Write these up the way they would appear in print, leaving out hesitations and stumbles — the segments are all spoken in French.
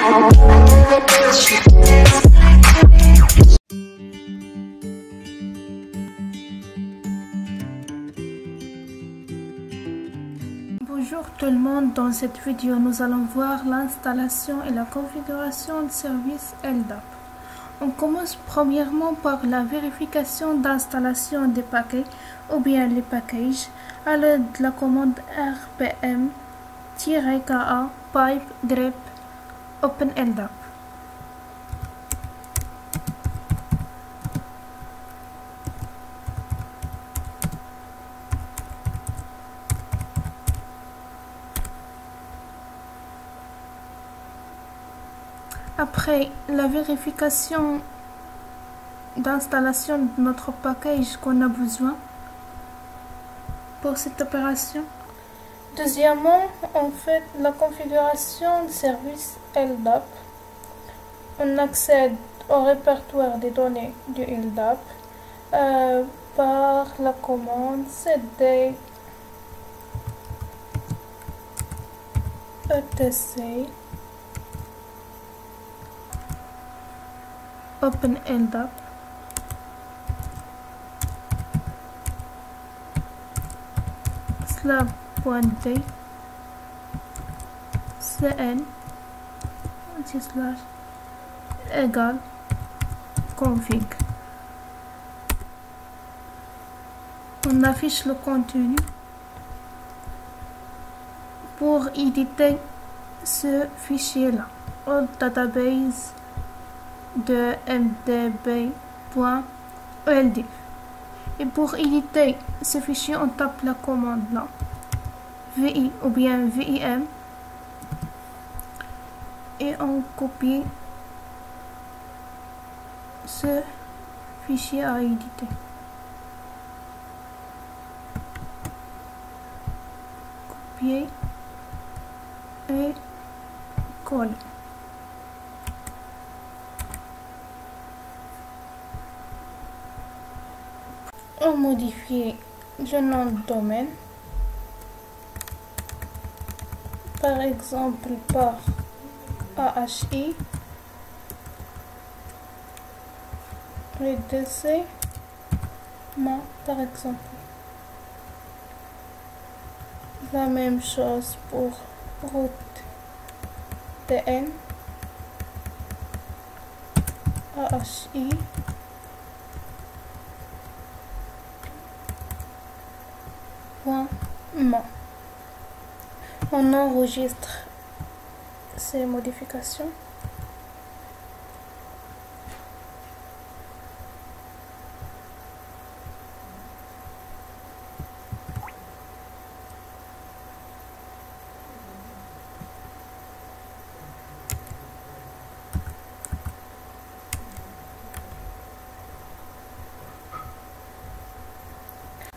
Bonjour tout le monde, dans cette vidéo nous allons voir l'installation et la configuration de service LDAP. On commence premièrement par la vérification d'installation des paquets ou bien les packages à l'aide de la commande rpm-ka pipe grep open LDAP. Après la vérification d'installation de notre package qu'on a besoin pour cette opération. Deuxièmement, on fait la configuration de service LDAP. On accède au répertoire des données du LDAP par la commande cd etc open LDAP /d cn égale config. On affiche le contenu. Pour éditer ce fichier là au database de mdb.old, et pour éditer ce fichier on tape la commande là vi ou bien vim et on copie ce fichier à éditer. Copier et coller. On modifie le nom de domaine, par exemple par AHI et DC par exemple. La même chose pour route TN AHI .ma. On enregistre ces modifications.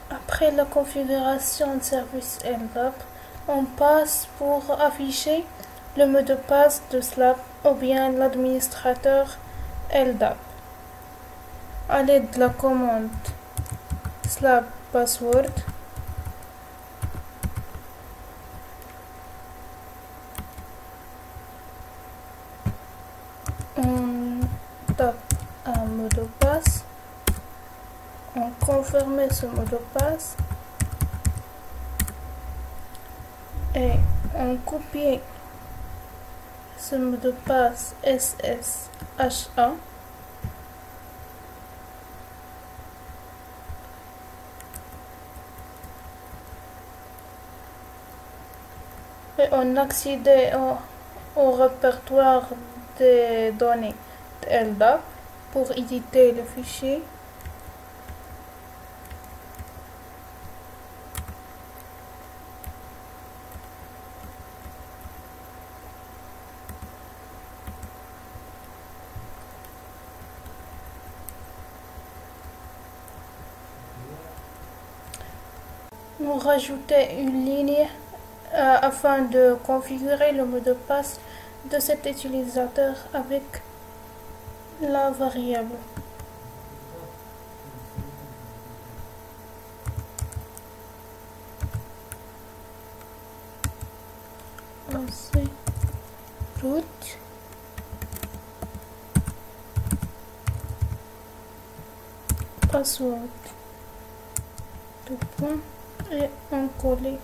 Après la configuration de service LDAP, on passe pour afficher le mot de passe de SLAP ou bien l'administrateur LDAP à l'aide de la commande SLAP password. On tape un mot de passe. On confirme ce mot de passe et on copie ce mot de passe SSHA et on accède au répertoire des données de LDAP pour éditer le fichier. On rajoute une ligne afin de configurer le mot de passe de cet utilisateur avec la variable. Ensuite, route password. Deux points et on colle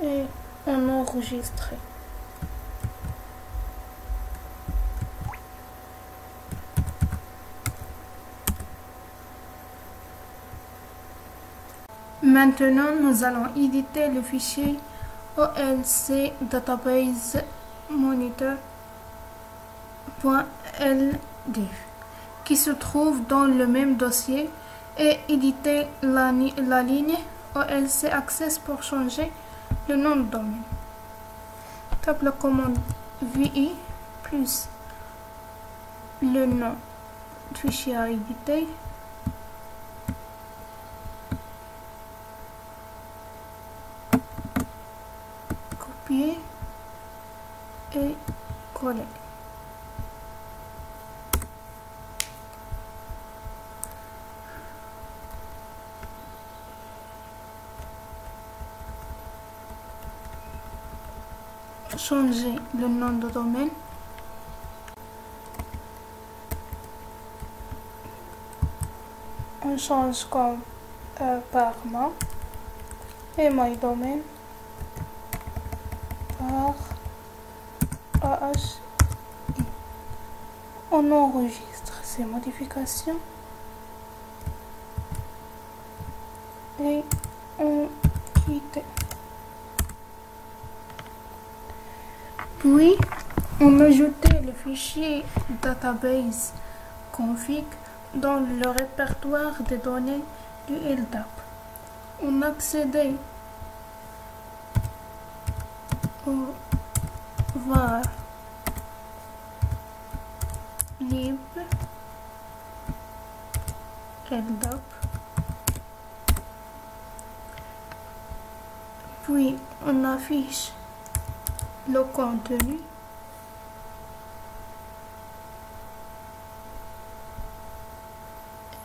et on enregistre. Maintenant, nous allons éditer le fichier OLC Database Monitor.ld qui se trouve dans le même dossier et éditer la ligne OLC Access pour changer le nom de domaine. Tape la commande VI plus le nom du fichier à éditer. Copier et coller. Changer le nom de domaine. On change comme par nom et my domaine par AHI. On enregistre ces modifications et on quitte. Puis, on ajoutait le fichier database config dans le répertoire des données du LDAP. On accédait au var lib LDAP. Puis, on affiche le contenu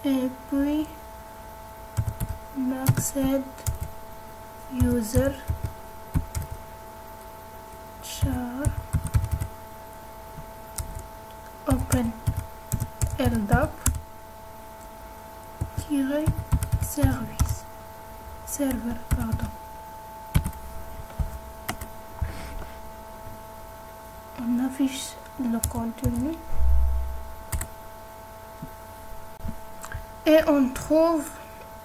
et puis on accède user char open LDAP service serveur pardon. On affiche le contenu et on trouve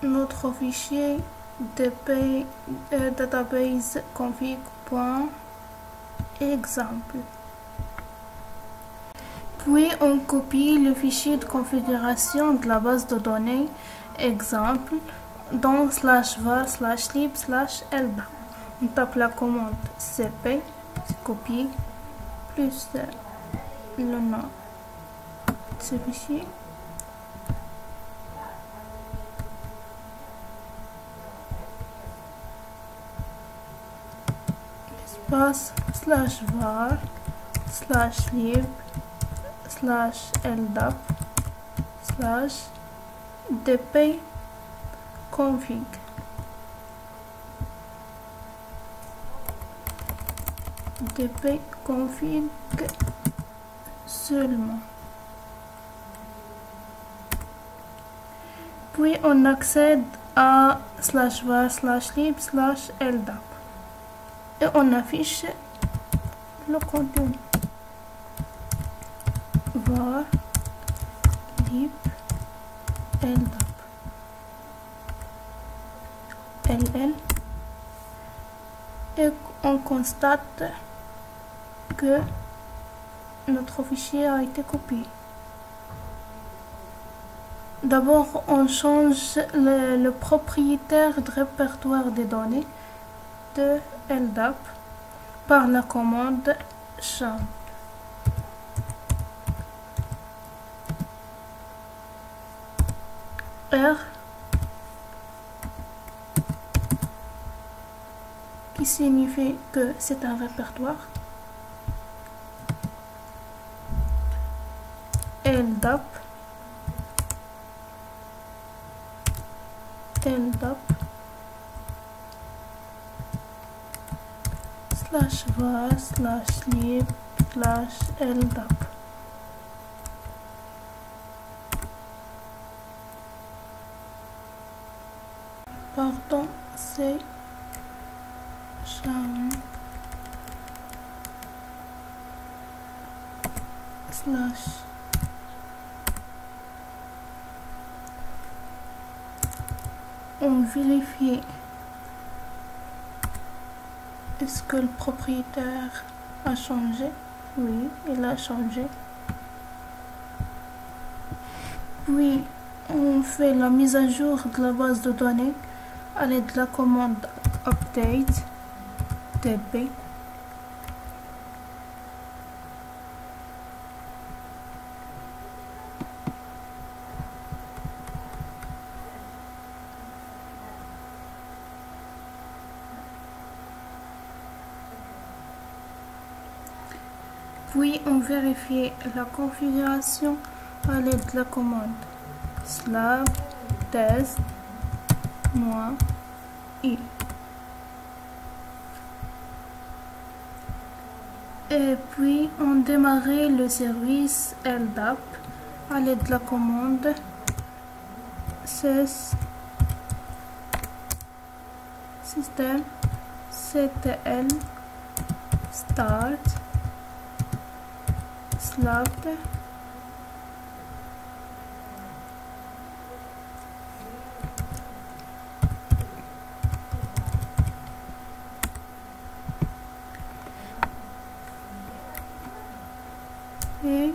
notre fichier database config.example. Puis on copie le fichier de configuration de la base de données exemple dans /var/lib/ldap. On tape la commande cp, copier, plus le nom de ce fichier. Espace /var/lib/ldap/dp config. dp config seulement. Puis on accède à /var/lib/ldap et on affiche le contenu. var lib ldap ll et on constate que notre fichier a été copié. D'abord, on change le propriétaire de répertoire des données de LDAP par la commande champ. R qui signifie que c'est un répertoire. LDAP /var/lib/ldap pardon, c'est Xiaomi slash on vérifie est-ce que le propriétaire a changé. Oui, il a changé. Puis on fait la mise à jour de la base de données à l'aide de la commande update db. Puis on vérifie la configuration à l'aide de la commande slab test -i. Et puis on démarrait le service LDAP à l'aide de la commande système ctl start slab et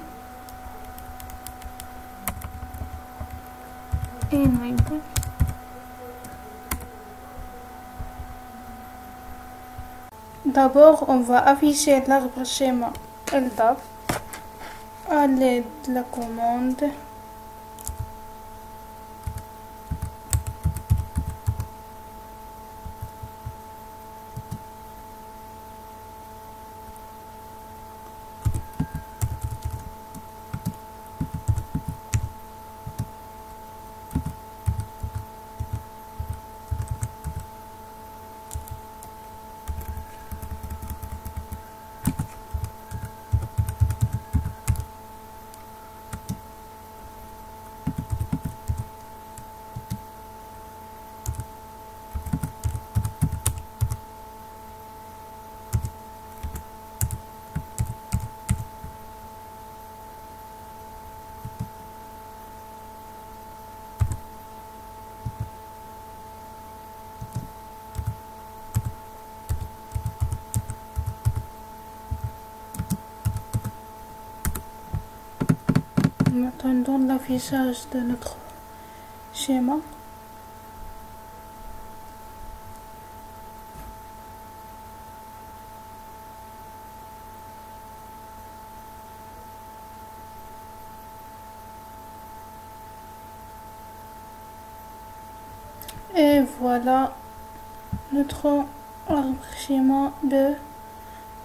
enable. D'abord, on va afficher l'arbre schéma LDAP à l'aide de la commande en attendant l'affichage de notre schéma. Et voilà notre arbre schéma de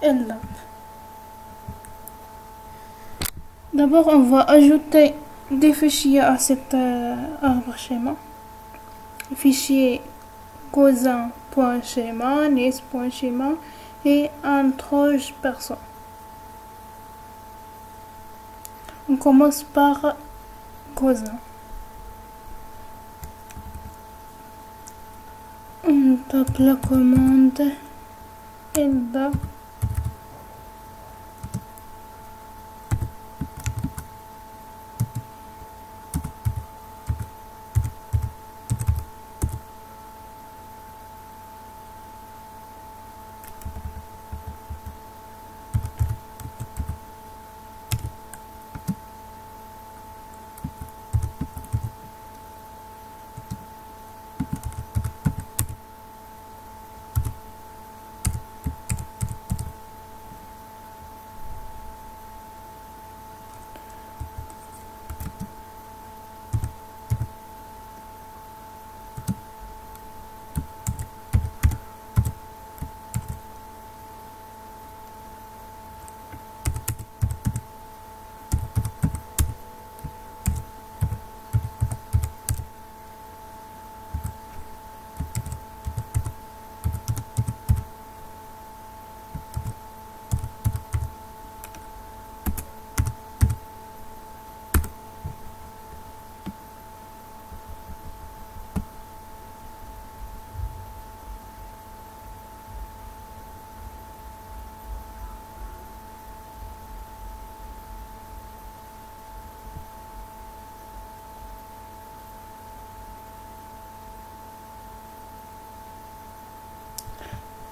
LDAP. D'abord, on va ajouter des fichiers à cet arbre schéma. Fichier cousin.schéma, nice.schéma et un troge perso. On commence par cousin. On tape la commande LDAP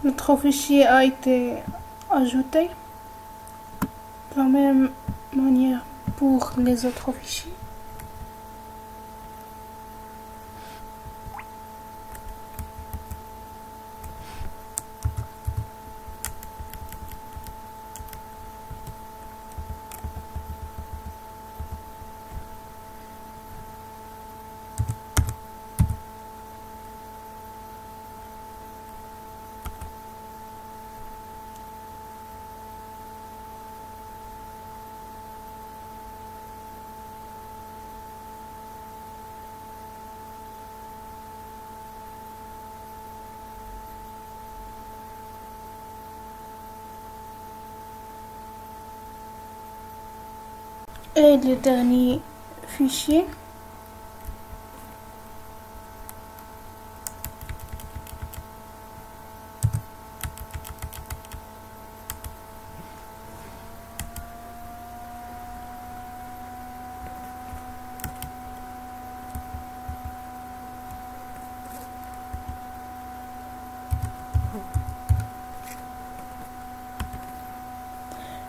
Notre fichier a été ajouté de la même manière pour les autres fichiers. Et le dernier fichier,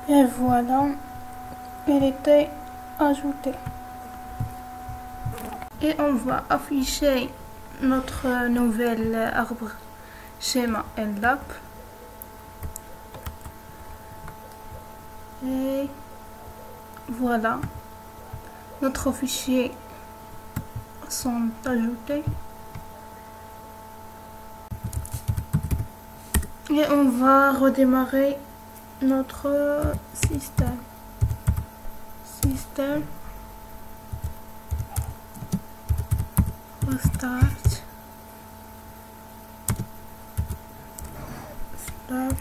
et voilà, elle était ajoutée. Et on va afficher notre nouvel arbre schéma LDAP. Et voilà, notre fichier sont ajoutés. Et on va redémarrer notre système. Restart. Stop.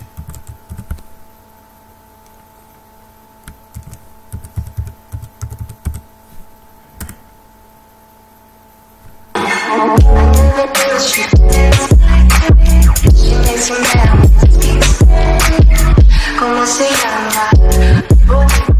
¿Cómo se llama?